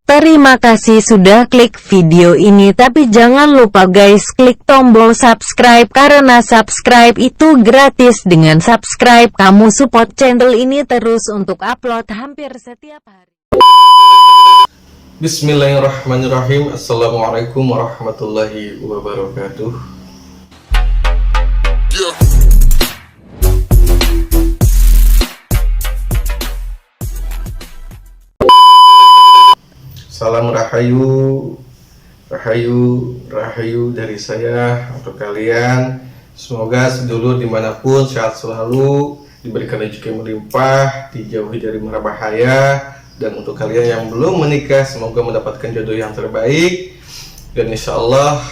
Terima kasih sudah klik video ini, tapi jangan lupa guys klik tombol subscribe karena subscribe itu gratis. Dengan subscribe kamu support channel ini terus untuk upload hampir setiap hari. Bismillahirrahmanirrahim. Assalamualaikum warahmatullahi wabarakatuh. Salam rahayu, rahayu dari saya untuk kalian. Semoga sedulur dimanapun sehat selalu, diberikan rezeki melimpah, dijauhi dari mara bahaya. Dan untuk kalian yang belum menikah, semoga mendapatkan jodoh yang terbaik. Dan insya Allah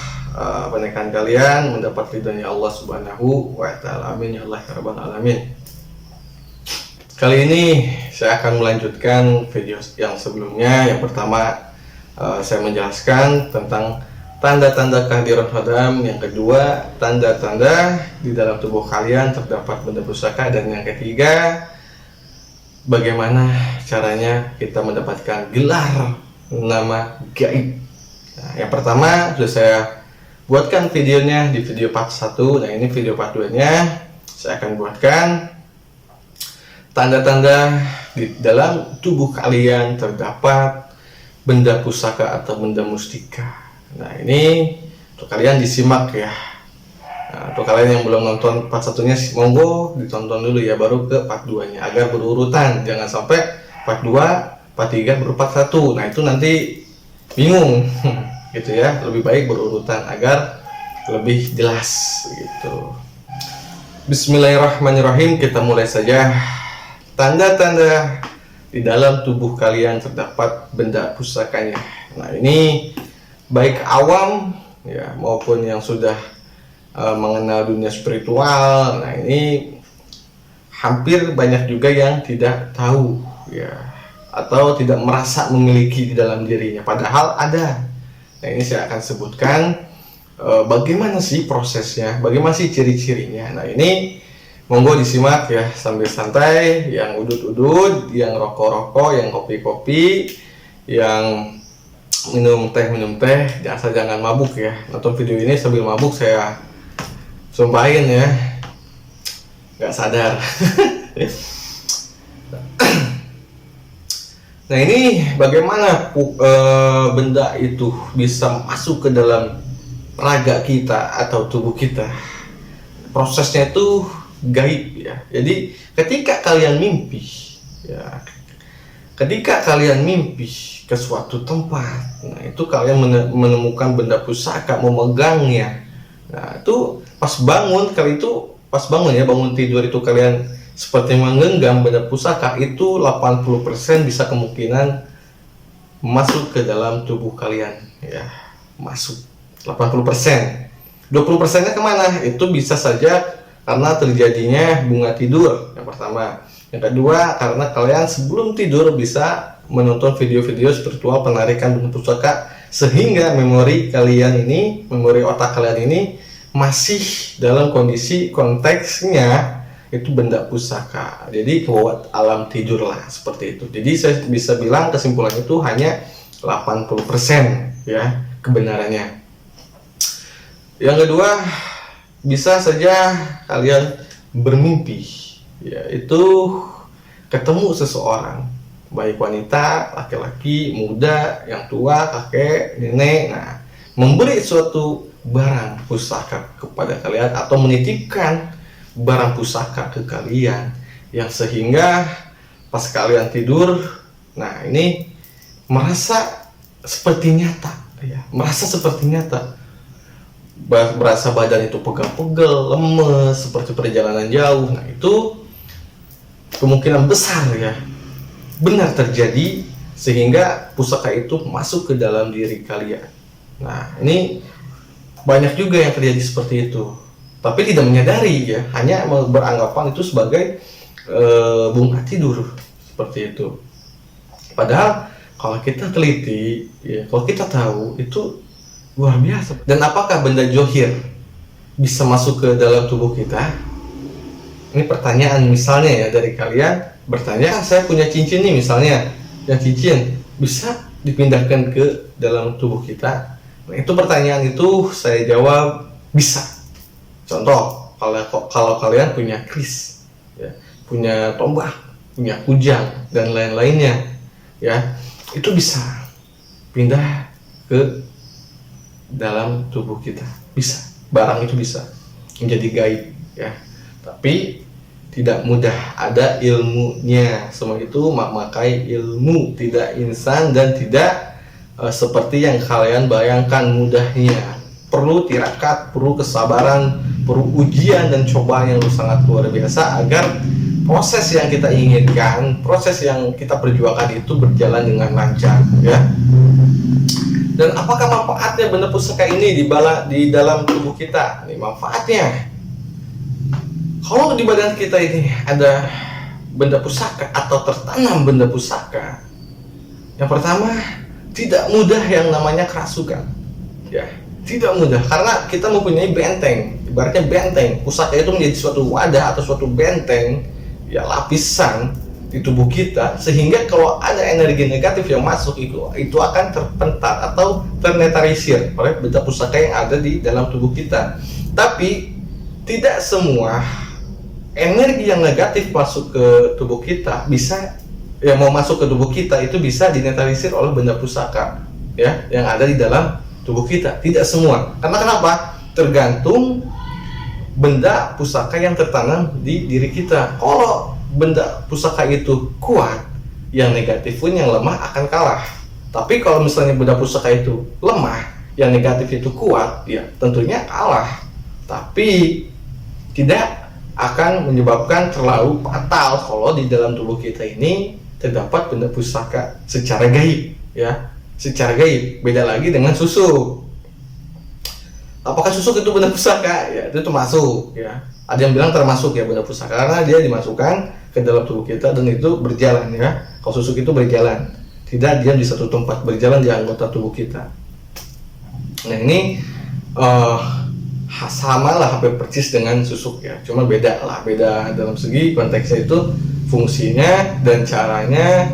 pernikahan kalian mendapat ridhonya Allah Subhanahu wa Ta'ala. Amin ya Allah ya Rabbal Alamin. Kali ini saya akan melanjutkan video yang sebelumnya. Yang pertama saya menjelaskan tentang tanda-tanda kehadiran khodam. Yang kedua, tanda-tanda di dalam tubuh kalian terdapat benda pusaka. Dan yang ketiga, bagaimana caranya kita mendapatkan gelar nama gaib. Nah, yang pertama sudah saya buatkan videonya di video part 1. Nah, ini video part 2 nya saya akan buatkan tanda-tanda di dalam tubuh kalian terdapat benda pusaka atau benda mustika. Nah, ini untuk kalian disimak ya. Nah, untuk kalian yang belum nonton part 1 nya, monggo ditonton dulu ya, baru ke part 2 nya agar berurutan. Jangan sampai part 2, part 3 baru part 1. Nah, itu nanti bingung gitu ya. Lebih baik berurutan agar lebih jelas gitu. Bismillahirrahmanirrahim, kita mulai saja. Tanda-tanda di dalam tubuh kalian terdapat benda pusakanya. Nah, ini baik awam ya maupun yang sudah mengenal dunia spiritual. Nah, ini hampir banyak juga yang tidak tahu ya, atau tidak merasa memiliki di dalam dirinya, padahal ada. Nah, ini saya akan sebutkan bagaimana sih prosesnya, bagaimana sih ciri-cirinya. Nah, ini monggo disimak ya sambil santai, yang udut-udut, yang rokok-rokok, yang kopi-kopi, yang minum teh, jangan mabuk ya. Nonton video ini sambil mabuk, saya sumpahin ya, nggak sadar. Nah, ini bagaimana benda itu bisa masuk ke dalam raga kita atau tubuh kita. Prosesnya itu gaib ya. Jadi ketika kalian mimpi ya, ketika kalian mimpi ke suatu tempat, nah itu kalian menemukan benda pusaka, memegangnya. Nah, itu pas bangun, pas bangun ya, bangun tidur itu kalian seperti menggenggam benda pusaka, itu 80% bisa kemungkinan masuk ke dalam tubuh kalian ya. Masuk 80%. 20% nya kemana? Itu bisa saja karena terjadinya bunga tidur, yang pertama. Yang kedua, karena kalian sebelum tidur bisa menonton video-video spiritual penarikan benda pusaka, sehingga memori kalian ini, memori otak kalian ini masih dalam kondisi konteksnya itu benda pusaka. Jadi kebawa alam tidur lah, seperti itu. Jadi saya bisa bilang kesimpulan itu hanya 80% ya kebenarannya. Yang kedua, bisa saja kalian bermimpi, yaitu ketemu seseorang, baik wanita, laki-laki, muda, yang tua, kakek, nenek. Nah, memberi suatu barang pusaka kepada kalian atau menitipkan barang pusaka ke kalian, yang sehingga pas kalian tidur, nah ini merasa seperti nyata ya, merasa seperti nyata. Berasa badan itu pegal-pegal, lemes, seperti perjalanan jauh. Nah, itu kemungkinan besar ya benar terjadi, sehingga pusaka itu masuk ke dalam diri kalian. Nah, ini banyak juga yang terjadi seperti itu, tapi tidak menyadari ya, hanya beranggapan itu sebagai bunga tidur, seperti itu. Padahal kalau kita teliti ya, kalau kita tahu, itu luar biasa. Dan apakah benda johir bisa masuk ke dalam tubuh kita? Ini pertanyaan misalnya ya dari kalian bertanya, saya punya cincin nih misalnya, yang cincin bisa dipindahkan ke dalam tubuh kita? Nah, itu pertanyaan itu saya jawab bisa. Contoh, kalau kalian punya kris, ya, punya tombak, punya kujang dan lain-lainnya, ya, itu bisa pindah ke dalam tubuh kita. Bisa, barang itu bisa menjadi gaib, ya. Tapi tidak mudah, ada ilmunya. Semua itu memakai ilmu, tidak instan dan tidak seperti yang kalian bayangkan mudahnya. Perlu tirakat, perlu kesabaran, perlu ujian dan cobaan yang sangat luar biasa agar proses yang kita inginkan, proses yang kita perjuangkan itu berjalan dengan lancar, ya. Dan apakah manfaatnya benda pusaka ini di dalam tubuh kita? Ini manfaatnya. Kalau di badan kita ini ada benda pusaka atau tertanam benda pusaka, yang pertama, tidak mudah yang namanya kerasukan, ya, tidak mudah karena kita mempunyai benteng, ibaratnya benteng. Pusaka itu menjadi suatu wadah atau suatu benteng, ya, lapisan di tubuh kita, sehingga kalau ada energi negatif yang masuk itu akan terpentar atau ternetralisir oleh benda pusaka yang ada di dalam tubuh kita. Tapi tidak semua energi yang negatif masuk ke tubuh kita bisa, yang mau masuk ke tubuh kita itu bisa dinetralisir oleh benda pusaka, ya, yang ada di dalam tubuh kita. Tidak semua. Karena kenapa? Tergantung benda pusaka yang tertanam di diri kita. Kalau benda pusaka itu kuat, yang negatif pun yang lemah akan kalah. Tapi kalau misalnya benda pusaka itu lemah, yang negatif itu kuat, ya tentunya kalah. Tapi tidak akan menyebabkan terlalu fatal kalau di dalam tubuh kita ini terdapat benda pusaka secara gaib, ya, secara gaib. Beda lagi dengan susuk. Apakah susuk itu benda pusaka? Ya, itu termasuk, ya. Ada yang bilang termasuk, ya, benda pusaka karena dia dimasukkan ke dalam tubuh kita dan itu berjalan, ya. Kalau susuk itu berjalan, tidak diam di satu tempat, berjalan di anggota tubuh kita. Nah, ini sama lah, hampir persis dengan susuk, ya, cuma beda dalam segi konteksnya itu fungsinya dan caranya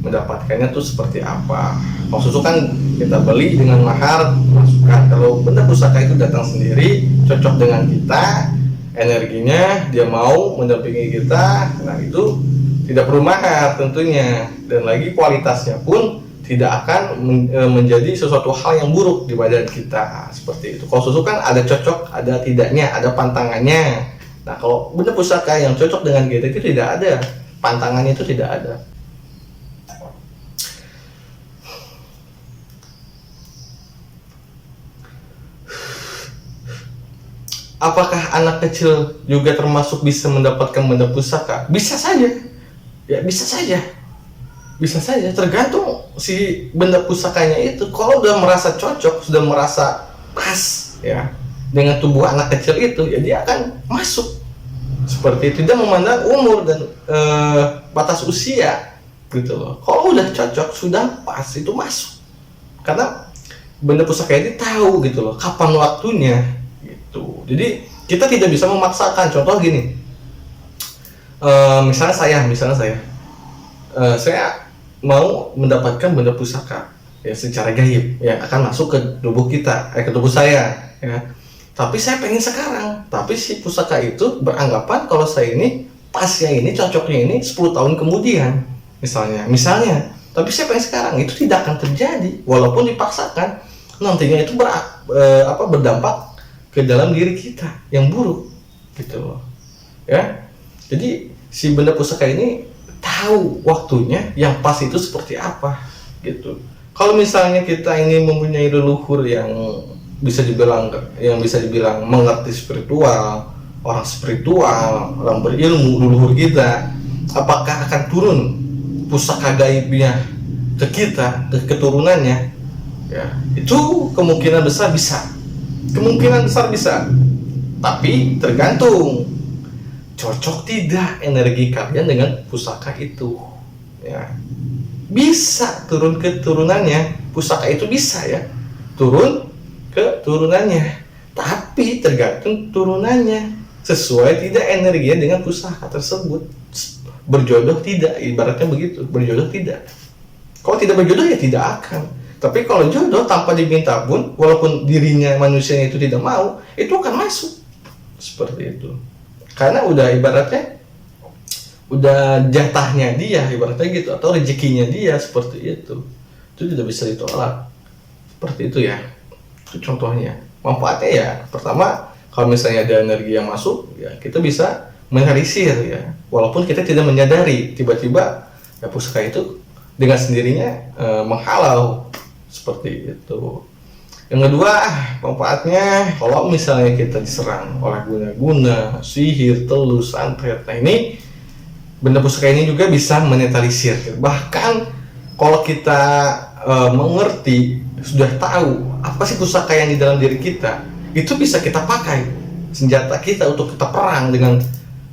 mendapatkannya tuh seperti apa. Kalau susuk kan kita beli dengan mahar, masukkan. Kalau benda pusaka itu datang sendiri, cocok dengan kita, energinya, dia mau mendampingi kita, nah itu tidak perlu mahar tentunya, dan lagi kualitasnya pun tidak akan menjadi sesuatu hal yang buruk di badan kita, seperti itu. Kalau susuk kan ada cocok, ada tidaknya, ada pantangannya. Nah, kalau benda pusaka yang cocok dengan kita itu tidak ada, pantangannya itu tidak ada. Apakah anak kecil juga termasuk bisa mendapatkan benda pusaka? Bisa saja, ya, bisa saja. Bisa saja, tergantung si benda pusakanya itu. Kalau udah merasa cocok, sudah merasa pas, ya, dengan tubuh anak kecil itu, ya dia akan masuk. Seperti itu, tidak memandang umur dan batas usia, gitu loh. Kalau udah cocok, sudah pas, itu masuk. Karena benda pusaka ini tahu, gitu loh, kapan waktunya, gitu. Jadi kita tidak bisa memaksakan. Contoh gini, misalnya saya mau mendapatkan benda pusaka, ya, secara gaib, ya, akan masuk ke tubuh kita, ke tubuh saya, ya. Tapi saya pengen sekarang, tapi si pusaka itu beranggapan kalau saya ini pasnya ini, cocoknya ini 10 tahun kemudian, misalnya. Tapi saya pengen sekarang, itu tidak akan terjadi walaupun dipaksakan. Nantinya itu berdampak ke dalam diri kita yang buruk, gitu loh, ya. Jadi si benda pusaka ini tahu waktunya yang pas itu seperti apa, gitu. Kalau misalnya kita ini mempunyai leluhur yang bisa dibilang mengerti spiritual, orang berilmu, leluhur kita, apakah akan turun pusaka gaibnya ke kita, ke keturunannya? Ya, itu kemungkinan besar bisa. Tapi tergantung cocok tidak energi kalian dengan pusaka itu, ya. Bisa turun ke turunannya, pusaka itu bisa, ya, turun ke turunannya, tapi tergantung turunannya sesuai tidak energinya dengan pusaka tersebut, berjodoh tidak, ibaratnya begitu, berjodoh tidak, Kalau tidak berjodoh ya tidak akan. Tapi kalau jodoh tanpa diminta pun, walaupun dirinya manusianya itu tidak mau, itu akan masuk. Seperti itu. Karena udah ibaratnya, udah jatahnya dia, ibaratnya gitu, atau rezekinya dia, seperti itu. Itu tidak bisa ditolak. Seperti itu ya. Itu contohnya. Manfaatnya ya, pertama, kalau misalnya ada energi yang masuk, ya kita bisa menetralisir ya. Walaupun kita tidak menyadari, tiba-tiba ya pusaka itu dengan sendirinya menghalau. Seperti itu. Yang kedua, manfaatnya kalau misalnya kita diserang oleh guna-guna, sihir, telus, santet. Nah ini benda pusaka ini juga bisa menetralisir. Bahkan kalau kita mengerti, sudah tahu apa sih pusaka yang di dalam diri kita, itu bisa kita pakai senjata kita untuk kita perang dengan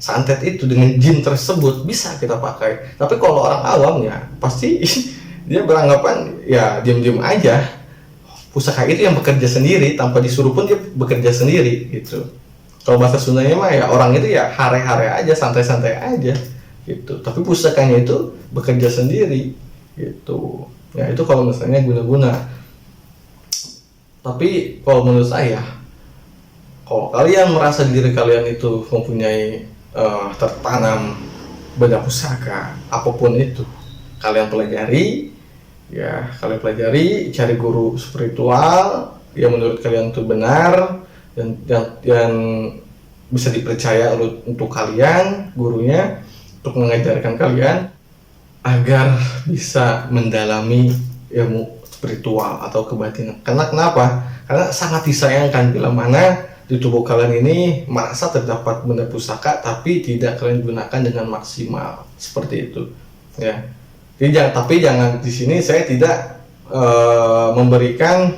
santet itu, dengan jin tersebut bisa kita pakai. Tapi kalau orang awam ya pasti dia beranggapan ya diam-diam aja, pusaka itu yang bekerja sendiri, tanpa disuruh pun dia bekerja sendiri gitu. Kalau bahasa Sundanya mah ya orang itu ya hare-hare aja, santai-santai aja gitu. Tapi pusakanya itu bekerja sendiri gitu. Ya itu kalau misalnya guna-guna. Tapi kalau menurut saya, kalau kalian merasa diri kalian itu mempunyai tertanam benda pusaka apapun itu, kalian pelajari. Ya, kalian pelajari, cari guru spiritual yang menurut kalian itu benar dan bisa dipercaya untuk kalian, gurunya, untuk mengajarkan kalian agar bisa mendalami ilmu spiritual atau kebatinan. Karena kenapa? Karena sangat disayangkan bila mana di tubuh kalian ini merasa terdapat benda pusaka tapi tidak kalian gunakan dengan maksimal, seperti itu. Ya. Tapi jangan di sini saya tidak memberikan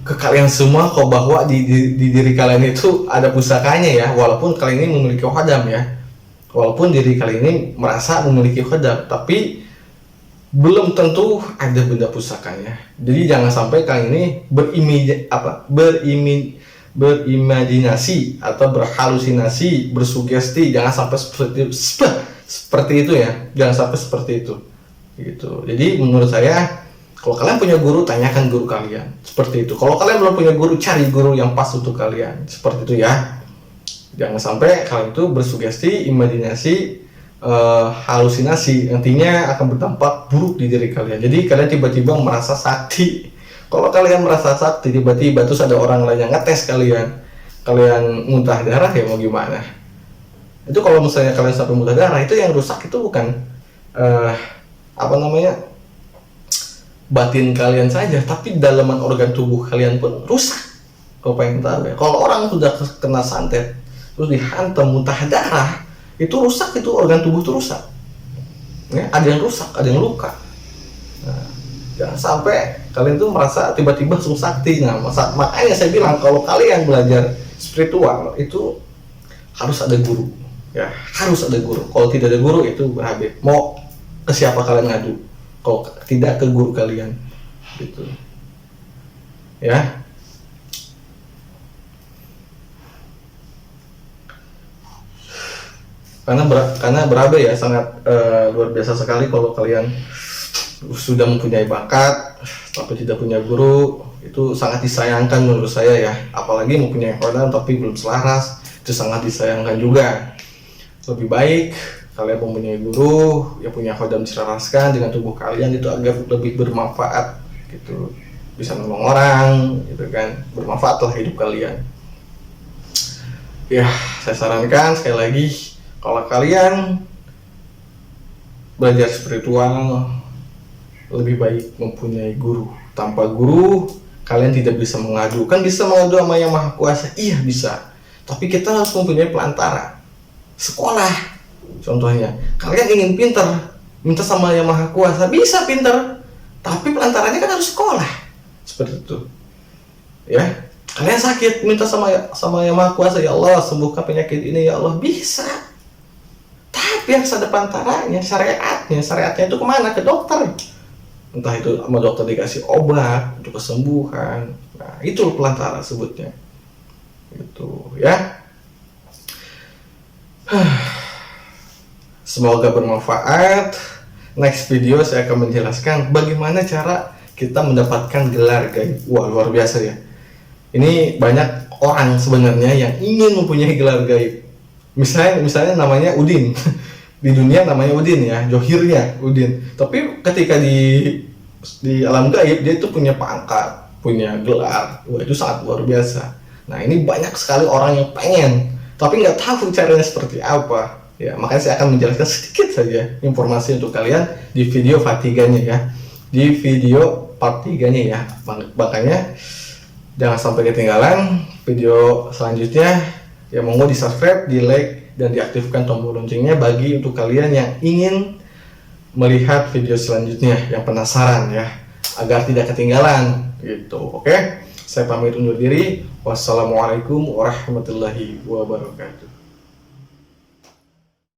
ke kalian semua kok bahwa di diri kalian itu ada pusakanya ya, walaupun kalian ini memiliki khodam ya, walaupun diri kalian ini merasa memiliki khodam, tapi belum tentu ada benda pusakanya. Jadi jangan sampai kalian ini berimajinasi atau berhalusinasi, bersugesti, jangan sampai seperti itu ya, jangan sampai seperti itu. Gitu. Jadi menurut saya, kalau kalian punya guru, tanyakan guru kalian, seperti itu. Kalau kalian belum punya guru, cari guru yang pas untuk kalian, seperti itu ya. Jangan sampai kalian itu bersugesti, imajinasi, halusinasi, nantinya akan berdampak buruk di diri kalian. Jadi kalian tiba-tiba merasa sakti. Kalau kalian merasa sakti, tiba-tiba terus ada orang lain yang ngetes kalian muntah darah, ya mau gimana? Itu kalau misalnya kalian sampai muntah darah, itu yang rusak itu bukan batin kalian saja, tapi dalaman organ tubuh kalian pun rusak. Kalau pengen tahu ya, kalau orang sudah kena santet terus dihantam muntah darah, itu rusak, itu organ tubuh itu rusak ya, ada yang rusak, ada yang luka. Nah, jangan sampai kalian tuh merasa tiba-tiba langsung sakti. Nah, makanya saya bilang kalau kalian belajar spiritual itu harus ada guru ya, harus ada guru. Kalau tidak ada guru itu berabe. Mau ke siapa kalian ngadu kalau tidak ke guru kalian gitu ya. Karena berabe ya, sangat luar biasa sekali kalau kalian sudah mempunyai bakat tapi tidak punya guru. Itu sangat disayangkan menurut saya ya, apalagi mempunyai khodam tapi belum selaras, itu sangat disayangkan juga. Lebih baik kalian mempunyai guru yang punya khodam diselaraskan dengan tubuh kalian, itu agar lebih bermanfaat gitu, bisa nolong orang gitu kan, bermanfaatlah hidup kalian ya. Saya sarankan sekali lagi, kalau kalian belajar spiritual lebih baik mempunyai guru. Tanpa guru kalian tidak bisa mengadu. Kan bisa mengadu sama Yang Maha Kuasa, iya bisa, tapi kita harus mempunyai pelantara. Sekolah contohnya, kalian ingin pintar, minta sama Yang Maha Kuasa, bisa pintar, tapi pelantarannya kan harus sekolah, seperti itu ya. Kalian sakit, minta sama Yang Maha Kuasa, ya Allah sembuhkan penyakit ini ya Allah, bisa, tapi harus ada pelantaranya, syariatnya itu kemana? Ke dokter, entah itu sama dokter dikasih obat untuk kesembuhan. Nah itu pelantara sebutnya gitu ya. Semoga bermanfaat. next video saya akan menjelaskan bagaimana cara kita mendapatkan gelar gaib. Wah, luar biasa ya. Ini banyak orang sebenarnya yang ingin mempunyai gelar gaib. Misalnya namanya Udin. Di dunia namanya Udin ya, johirnya Udin. Tapi ketika di alam gaib dia itu punya pangkat, punya gelar. Wah, itu sangat luar biasa. Nah, ini banyak sekali orang yang pengen, tapi nggak tahu caranya seperti apa. Ya, makanya saya akan menjelaskan sedikit saja informasi untuk kalian di video part 3-nya ya. Di video part 3-nya ya. Makanya jangan sampai ketinggalan video selanjutnya. Ya, monggo di-subscribe, di-like, dan diaktifkan tombol loncengnya bagi untuk kalian yang ingin melihat video selanjutnya, yang penasaran ya, agar tidak ketinggalan gitu. Oke, saya pamit undur diri. Wassalamualaikum warahmatullahi wabarakatuh.